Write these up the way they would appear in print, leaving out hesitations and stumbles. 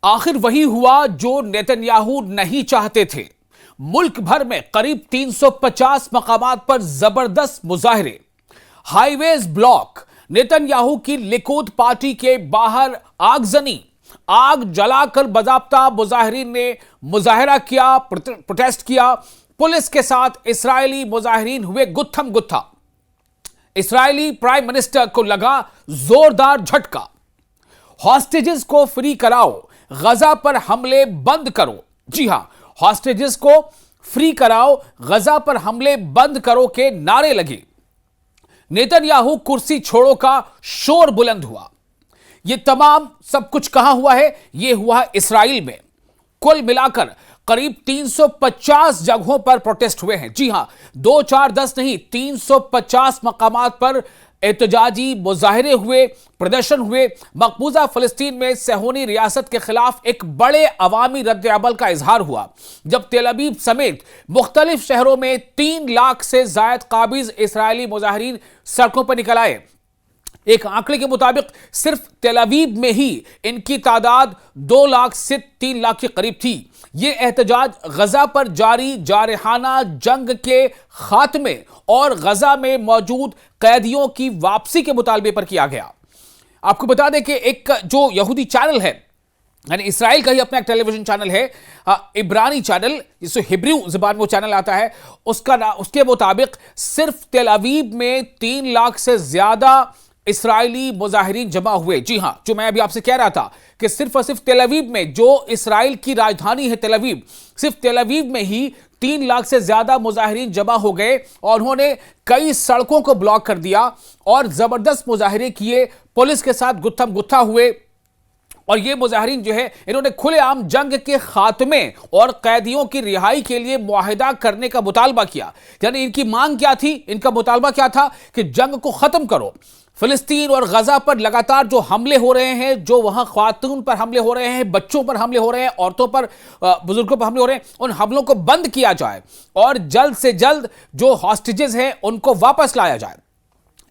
आखिर वही हुआ जो नेतन्याहू नहीं चाहते थे। मुल्क भर में करीब 350 मकामात पर जबरदस्त मुजाहरे, हाईवेज ब्लॉक, नेतन्याहू की लिकुद पार्टी के बाहर आगजनी, आग जलाकर बाज़ाब्ता मुजाहिरीन ने मुजाहरा किया, प्रोटेस्ट किया। पुलिस के साथ इस्राएली मुजाहिरीन हुए गुत्थम गुत्था। इस्राएली प्राइम मिनिस्टर को लगा जोरदार झटका। हॉस्टेजेस को फ्री कराओ, गजा पर हमले बंद करो। जी हां, हॉस्टेजेस को फ्री कराओ, गजा पर हमले बंद करो के नारे लगे। नेतन्याहू कुर्सी छोड़ो का शोर बुलंद हुआ। यह तमाम सब कुछ कहां हुआ है? यह हुआ इस्राएल में। कुल मिलाकर करीब 350 जगहों पर प्रोटेस्ट हुए हैं। जी हां, 2, 4, 10 नहीं, 350 मकामात पर एहतजाजी मुजाहरे हुए, प्रदर्शन हुए। मकबूजा फिलिस्तीन में सेहोनी रियासत के खिलाफ एक बड़े अवामी रद्द अमल का इजहार हुआ जब तेल अवीव समेत मुख्तलिफ शहरों में 3 लाख से जायद काबिज इसराइली मुजाहिरीन सड़कों पर निकल आए। एक आंकड़े के मुताबिक सिर्फ तेल अवीव में ही इनकी तादाद 2 लाख से 3 लाख के करीब थी। यह एहतजाज गजा पर जारी जारहाना जंग के खात्मे और गजा में मौजूद कैदियों की वापसी के मुतालबे पर किया गया। आपको बता दें कि एक जो यहूदी चैनल है, यानी इसराइल का ही अपना एक टेलीविजन चैनल है, इब्रानी चैनल, जिससे हिब्रू जुबान में वो चैनल आता है, उसके मुताबिक सिर्फ तेल अवीव में 3 लाख से ज्यादा इसराइली मुजाहिरीन जमा हुए। जी हां, जो मैं अभी आपसे कह रहा था कि सिर्फ और सिर्फ तेल अवीव में, जो इसराइल की राजधानी है तेल अवीव, सिर्फ तेल अवीव में ही 3 लाख से ज्यादा मुजाहिरीन जमा हो गए और उन्होंने कई सड़कों को ब्लॉक कर दिया और जबरदस्त मुजाहरे किए, पुलिस के साथ गुत्थम गुत्था हुए। और ये मुजाहिरीन जो है, इन्होंने खुलेआम जंग के खात्मे और कैदियों की रिहाई के लिए मुआहिदा करने का मुतालबा किया। यानी इनकी मांग क्या थी? इनका मुतालबा क्या था कि जंग को खत्म करो। फिलिस्तीन और गजा पर लगातार जो हमले हो रहे हैं, जो वहां ख्वातून पर हमले हो रहे हैं, बच्चों पर हमले हो रहे हैं, औरतों पर, बुजुर्गों पर हमले हो रहे हैं, उन हमलों को बंद किया जाए और जल्द से जल्द जो हॉस्टेजेस हैं उनको वापस लाया जाए।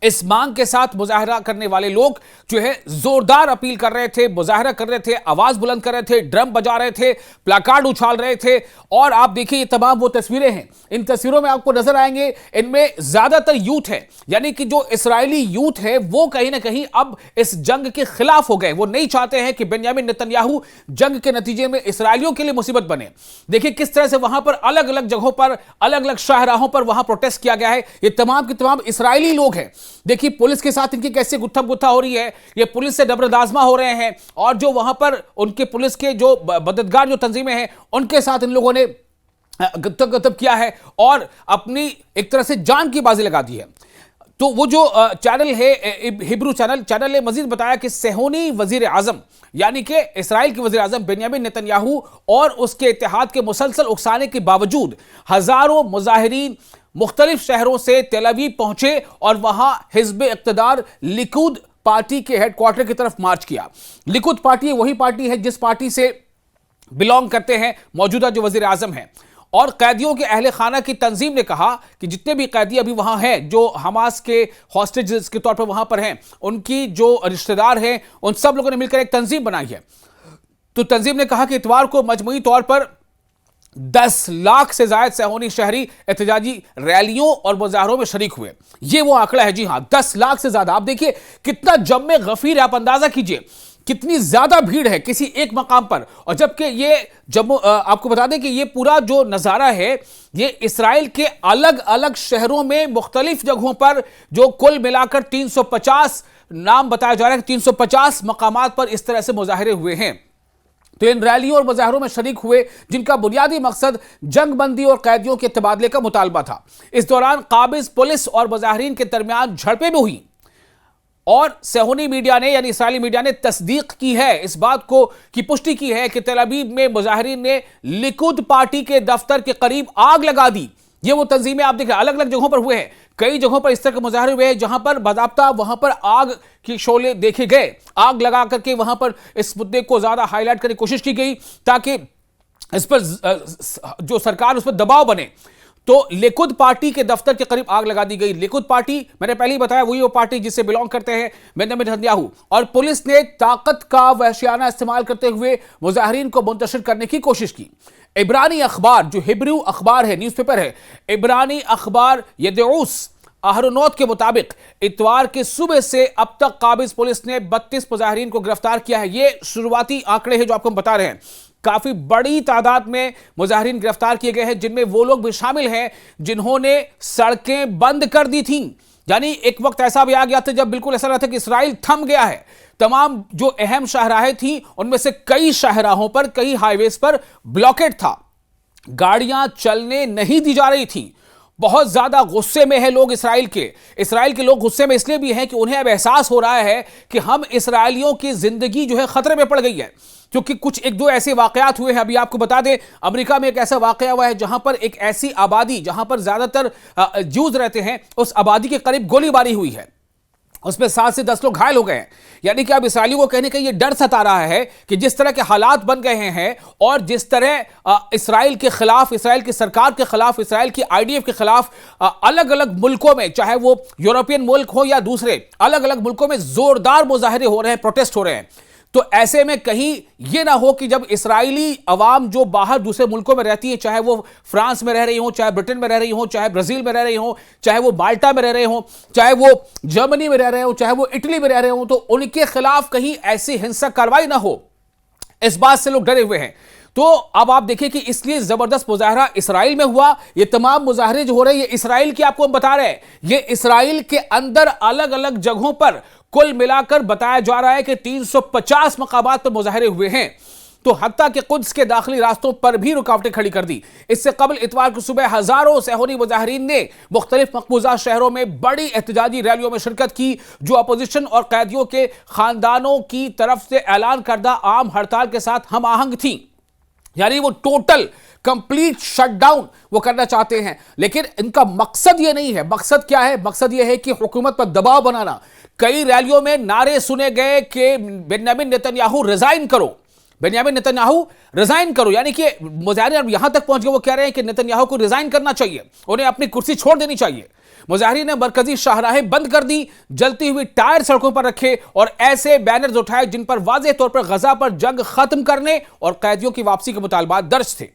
इस मांग के साथ मुजाहरा करने वाले लोग जो है जोरदार अपील कर रहे थे, मुजाहरा कर रहे थे, आवाज बुलंद कर रहे थे, ड्रम बजा रहे थे, प्लाकार्ड उछाल रहे थे। और आप देखिए ये तमाम वो तस्वीरें हैं, इन तस्वीरों में आपको नजर आएंगे, इनमें ज्यादातर यूथ है, यानी कि जो इसराइली यूथ है वो कहीं ना कहीं अब इस जंग के खिलाफ हो गए। वो नहीं चाहते हैं कि बेंयामिन नेतन्याहू जंग के नतीजे में इसराइलियों के लिए मुसीबत बने। देखिए किस तरह से वहां पर अलग अलग जगहों पर, अलग अलग शाहराहों पर वहां प्रोटेस्ट किया गया है। ये तमाम के तमाम इसराइली लोग हैं। देखिए पुलिस के साथ इनकी कैसे गुत्थम गुत्था हो रही है, ये पुलिस से डबरदाजमा हो रहे हैं और जो वहां पर उनके पुलिस के जो मददगार जो तंजीमें हैं उनके साथ इन लोगों ने गुत्थम किया है और अपनी एक तरह से जान की बाजी लगा दी है। तो वो जो चैनल है, हिब्रू चैनल ने मजीद बताया कि सेहोनी वजीर आजम, यानी कि इसराइल के वजीर आजम बेंयामिन नेतन्याहू और उसके इत्तेहाद के मुसलसल उकसाने के बावजूद हजारों मुजाहिरीन मुख्तलिफ शहरों से तेल अवीव पहुंचे और वहां हिज़्ब इक़्तिदार लिकुद पार्टी के हेडक्वार्टर की तरफ मार्च किया। लिकुद पार्टी वही पार्टी है जिस पार्टी से बिलोंग करते हैं मौजूदा जो वजीर आजम हैं। और कैदियों के अहले खाना की तंजीम ने कहा कि जितने भी कैदी अभी वहां हैं, जो हमास के हॉस्टेजेस के तौर पर वहां पर हैं, उनकी जो रिश्तेदार हैं, उन सब लोगों ने मिलकर एक तंजीम बनाई है। तो तंजीम ने कहा कि इतवार को मजमूई तौर पर 10 लाख से ज्यादा सेहोनी शहरी एहतजाजी रैलियों और मुजाहरों में शरीक हुए। ये वो आंकड़ा है। जी हां, 10 लाख से ज्यादा। आप देखिए कितना जम्मे गफीर है, आप अंदाजा कीजिए कितनी ज्यादा भीड़ है किसी एक मकाम पर। और जबकि ये जम्मू, आपको बता दें कि ये पूरा जो नजारा है ये इसराइल के अलग अलग शहरों में मुख्तलिफ जगहों पर, जो कुल मिलाकर 350 नाम बताया जा रहा है, 350 मकामात पर इस तरह से मुजाहरे हुए हैं। तो इन रैलियों और मुजाहरों में शरीक हुए जिनका बुनियादी मकसद जंगबंदी और कैदियों के तबादले का मुतालबा था। इस दौरान काबिज पुलिस और मुजाहिरीन के दरमियान झड़पें भी हुई और सेहोनी मीडिया ने, यानी इसराइली मीडिया ने तस्दीक की है, इस बात को की पुष्टि की है कि तेल अवीव में मुजाहिरीन ने लिकुद पार्टी के दफ्तर के करीब आग लगा दी। ये वो तंजीमें आप देख रहे हैं, अलग अलग जगहों पर हुए हैं। कई जगहों पर इस तरह के मुजाहरे हुए हैं जहां पर बाज़ाब्ता वहां पर आग की शोले देखे गए, आग लगा करके वहां पर इस मुद्दे को ज्यादा हाईलाइट करने की कोशिश की गई ताकि इस पर जो सरकार उस पर दबाव बने। तो लिकुद पार्टी के दफ्तर के करीब आग लगा दी गई। लिकुद पार्टी, मैंने पहले ही बताया, वही वो पार्टी जिससे बिलोंग करते हैं बेंजामिन नेतन्याहू। और पुलिस ने ताकत का वहशियाना इस्तेमाल करते हुए मुजाहिरीन को मुंतशिर करने की कोशिश की। इब्रानी अखबार, जो हिब्रू अखबार है, न्यूज़पेपर है, इब्रानी अखबार यदऊस अहरोनोत के मुताबिक इतवार के सुबह से अब तक काबिज पुलिस ने 32 मुजाहिरीन को गिरफ्तार किया है। ये शुरुआती आंकड़े हैं जो आपको हम बता रहे हैं। काफी बड़ी तादाद में मुजाहिरीन गिरफ्तार किए गए हैं, जिनमें वो लोग भी शामिल हैं जिन्होंने सड़कें बंद कर दी थी। यानी एक वक्त ऐसा भी आ गया था जब बिल्कुल ऐसा लगता था कि इसराइल थम गया है। तमाम जो अहम शाहराहें थी उनमें से कई शाहराहों पर, कई हाईवेज पर ब्लॉकेड था, गाड़ियां चलने नहीं दी जा रही थी। बहुत ज्यादा गुस्से में है लोग इसराइल के लोग गुस्से में इसलिए भी हैं कि उन्हें अब एहसास हो रहा है कि हम इसराइलियों की जिंदगी जो है खतरे में पड़ गई है, क्योंकि कुछ एक दो ऐसे वाकयात हुए हैं। अभी आपको बता दें, अमेरिका में एक ऐसा वाकया हुआ है जहां पर एक ऐसी आबादी जहां पर ज्यादातर ज्यूज रहते हैं, उस आबादी के करीब गोलीबारी हुई है, उसमें 7 से 10 लोग घायल हो गए हैं। यानी कि अब इसराइलियों को कहने का ये डर सता रहा है कि जिस तरह के हालात बन गए हैं और जिस तरह इसराइल के खिलाफ, इसराइल की सरकार के खिलाफ, इसराइल की आईडीएफ के खिलाफ अलग अलग मुल्कों में, चाहे वो यूरोपियन मुल्क हो या दूसरे अलग अलग मुल्कों में जोरदार मुजाहरे हो रहे हैं, प्रोटेस्ट हो रहे हैं। तो ऐसे में कहीं यह ना हो कि जब इसराइली अवाम जो बाहर दूसरे मुल्कों में रहती है, चाहे वो फ्रांस में रह रही हो, चाहे ब्रिटेन में रह रही हो, चाहे ब्राजील में रह रही हो, चाहे वो माल्टा में रह रहे हो, चाहे वो जर्मनी में रह रहे हो, चाहे वो इटली में रह रहे हो, तो उनके खिलाफ कहीं ऐसी हिंसक कार्रवाई ना हो, इस बात से लोग डरे हुए हैं। तो अब आप देखिए कि इसलिए जबरदस्त मुजाहरा इसराइल में हुआ। ये तमाम मुजाहरे जो हो रहे हैं ये इसराइल की, आपको हम बता रहे हैं, ये इसराइल के अंदर अलग अलग जगहों पर कुल मिलाकर बताया जा रहा है कि 350 मकामात पर मुजाहरे हुए हैं। तो हत्ता के कुद्स के दाखिली रास्तों पर भी रुकावटें खड़ी कर दी। इससे कबल इतवार की सुबह हजारों सेहूनी मुजाहिरीन ने मुख्तलिफ मकबूजा शहरों में बड़ी एहतजाजी रैलियों में शिरकत की, जो अपोजिशन और कैदियों के खानदानों की तरफ से ऐलान करदा आम हड़ताल के साथ हम आहंग थी। यानी वो टोटल कंप्लीट शटडाउन वो करना चाहते हैं, लेकिन इनका मकसद ये नहीं है। मकसद क्या है? मकसद ये है कि हुकूमत पर दबाव बनाना। कई रैलियों में नारे सुने गए कि बेंजामिन नेतन्याहू रिजाइन करो, बेंजामिन नेतन्याहू रिजाइन करो। यानी कि मुजाहिरीन अब यहां तक पहुंच गए, वो कह रहे हैं कि नेतन्याहू को रिजाइन करना चाहिए, उन्हें अपनी कुर्सी छोड़ देनी चाहिए। मुजाहिरीन ने मरकजी शाहराहें बंद कर दी, जलती हुई टायर सड़कों पर रखे और ऐसे बैनर्स उठाए जिन पर वाज़ेह तौर पर गजा पर जंग खत्म करने और कैदियों की वापसी के मुतालबात दर्ज थे।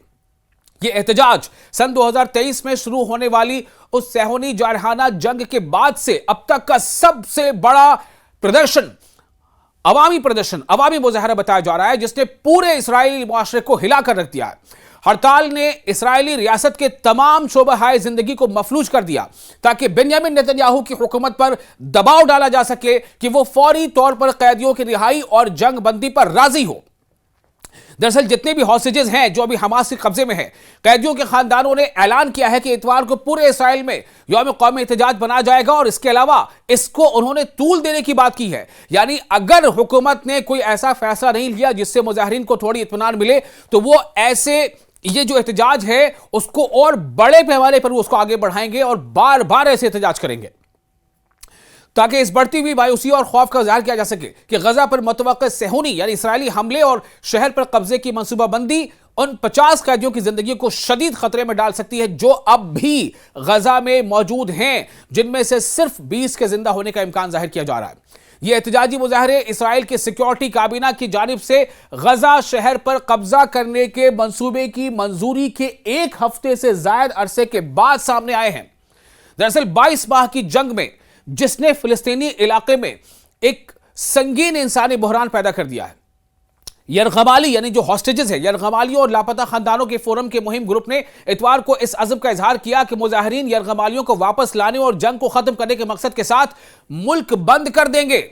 यह एहतजाज सन 2023 में शुरू होने वाली उस सेहूनी जारहाना जंग के बाद से अब तक का सबसे बड़ा प्रदर्शन, अवामी मुजाहरा बताया जा रहा है, जिसने पूरे इस्राएली मुआशरे को हिलाकर रख दिया है। हड़ताल ने इस्राएली रियासत के तमाम शोबहाए जिंदगी को मफलूज कर दिया ताकि बेंजामिन नेतन्याहू की हुकूमत पर दबाव डाला जा सके कि वो फौरी तौर पर कैदियों की रिहाई और जंग बंदी पर राजी हो। दरअसल जितने भी हॉस्टेजेस हैं जो अभी हमास के कब्जे में हैं, कैदियों के खानदानों ने ऐलान किया है कि इतवार को पूरे इसराइल में यौम कौमी एहतजाज बनाया जाएगा और इसके अलावा इसको उन्होंने तूल देने की बात की है। यानी अगर हुकूमत ने कोई ऐसा फैसला नहीं लिया जिससे मुजाहिरीन को थोड़ी इत्मीनान मिले, तो वो ऐसे ये जो एहतजाज है उसको और बड़े पैमाने पर वो उसको आगे बढ़ाएंगे और बार बार ऐसे एहतजाज करेंगे ताकि इस बढ़ती हुई मायूसी और खौफ का इजहार किया जा सके कि गजा पर मुतवक्किल सेहूनी यानी इसराइली हमले और शहर पर कब्जे की मंसूबाबंदी उन 50 कैदियों की जिंदगी को शदीद खतरे में डाल सकती है जो अब भी गजा में मौजूद हैं, जिनमें से सिर्फ 20 के जिंदा होने का इम्कान जाहिर किया जा रहा है। ये एहतजाजी मुजाहरे इसराइल की सिक्योरिटी काबीना की जानिब से गजा शहर पर कब्जा करने के मंसूबे की मंजूरी के 1 हफ्ते से जायद अरसे के बाद सामने आए हैं। दरअसल 22 माह की जंग में जिसने फिलिस्तीनी इलाके में एक संगीन इंसानी बहरान पैदा कर दिया है, यरगमाली यानी जो हॉस्टेजेस है, यरगमालियों और लापता खानदानों के फोरम के मुहिम ग्रुप ने इतवार को इस अज़्म का इजहार किया कि मुजाहिरीन यरगमालियों को वापस लाने और जंग को खत्म करने के मकसद के साथ मुल्क बंद कर देंगे।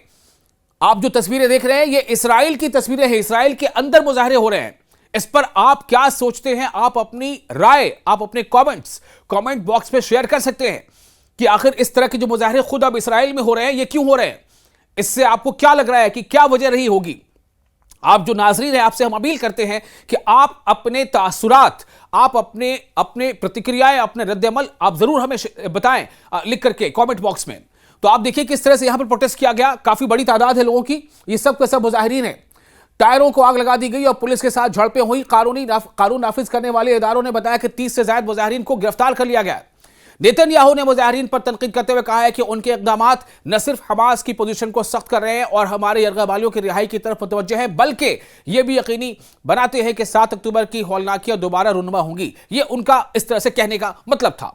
आप जो तस्वीरें देख रहे हैं ये इसराइल की तस्वीरें हैं, इसराइल के अंदर मुजाहरे हो रहे हैं। इस पर आप क्या सोचते हैं? आप अपनी राय, आप अपने कमेंट बॉक्स में शेयर कर सकते हैं कि आखिर इस तरह के जो मुजाहरे खुद अब इसराइल में हो रहे हैं ये क्यों हो रहे हैं। इससे आपको क्या लग रहा है कि क्या वजह रही होगी? आप जो नाज़रीन हैं आपसे हम अपील करते हैं कि आप अपने तासुरात, आप अपने प्रतिक्रियाएं, अपने रद्द-ए-अमल आप जरूर हमें बताएं लिख करके कमेंट बॉक्स में। तो आप देखिए किस तरह से यहां पर प्रोटेस्ट किया गया, काफी बड़ी तादाद है लोगों की, ये सब के सब मुजाहिरीन हैं। टायरों को आग लगा दी गई और पुलिस के साथ झड़पें हुई। कानून नाफिज करने वाले इदारों ने बताया कि 30 से ज्यादा मुजाहिरीन को गिरफ्तार कर लिया गया। नेतन्याहू ने मुजाहिरीन पर तनकीद करते हुए कहा है कि उनके इक़दामात न सिर्फ हमास की पोजीशन को सख्त कर रहे हैं और हमारे यरग़बालियों की रिहाई की तरफ मुतवज्जे हैं, बल्कि यह भी यकीनी बनाते हैं कि 7 अक्टूबर की हौलनाकियां दोबारा रुनमा होंगी। यह उनका इस तरह से कहने का मतलब था।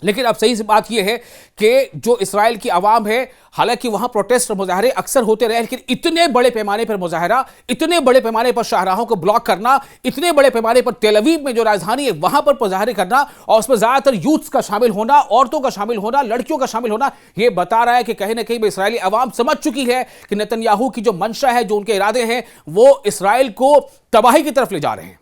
लेकिन अब सही बात यह है कि जो इस्राएल की आवाम है, हालांकि वहां प्रोटेस्ट और मुजाहरे अक्सर होते रहे, लेकिन इतने बड़े पैमाने पर मुजाहरा, इतने बड़े पैमाने पर शाहराहों को ब्लॉक करना, इतने बड़े पैमाने पर तेल अवीव में जो राजधानी है वहां पर मुजाहरे करना और उसमें ज्यादातर यूथ्स का शामिल होना, औरतों का शामिल होना, लड़कियों का शामिल होना, यह बता रहा है कि कहीं ना कहीं इस्राएली आवाम समझ चुकी है कि नेतन्याहू की जो मंशा है, जो उनके इरादे हैं, वो इस्राएल को तबाही की तरफ ले जा रहे हैं।